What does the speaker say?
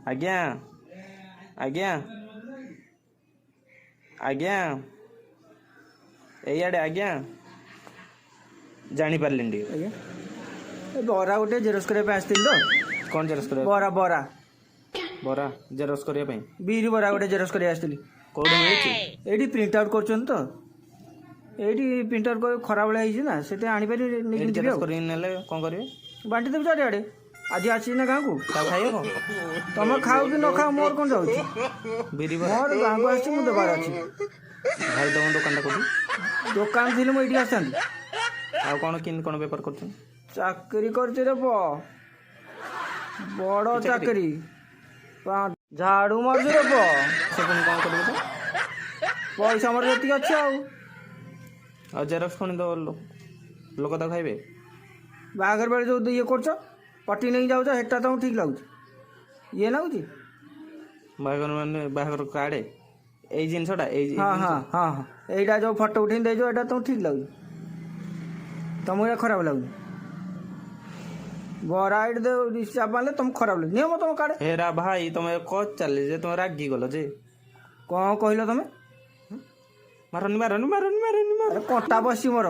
आज्ञा आज्ञा आज्ञा एआडे आज्ञा जानी पारलिन टी आज्ञा बरा गोटे जेरोक्स करबा आस्तिल तो कौन जेरोक्स करे बरा बरा बरा जेरोक्स करिया पई बीरी बरा गोटे जेरोक्स करबा आस्तिल कोड मिलछि एडी प्रिंट आउट करछन तो एडी प्रिंट आउट कर खरा बेला हिज ना सेते आनी पारी नेकी दिबे जेरोक्स करि नेले कोन करबे बांटी देब चारि आडे आज आछि ना गाँ को खाइयो तुम खाओ कि न खाओ मोर कौन जाऊँ बिरी बरा मोर गाँ को आसी मुझे दबार अच्छी भाई तुम दुकान कोठी दुकान थी मुझे आसता आ कौन किन कौन बेपार करछ चाकरी करते रे बड़ चाकरी झाड़ू मार रे से पुणी कौन करबे तो पैसा मोर जति अच्छे आ जेरोक्स कोन दो लोक तो खाइबे बाघर बेले जो ये कर पटी नहीं जाऊँ हेटा तुम ठीक लगुच ये लगुच बाहागर माने बाहागर कार्ड ए जिनसटा ए हाँ हाँ हाँ हाँ यहीटा जो फोटो उठे देजो एटा तुम ठीक लगुच तुमको ये खराब लगुच बराइट दे हिसाब मानले तुम खराब लगे नियम तुम कार्ड हेरा भाई तुम कच चले जे तुम रागी गल जे कौन कहल तुम मारनी मारनी मारनी मारनी मार कटा बसी मोर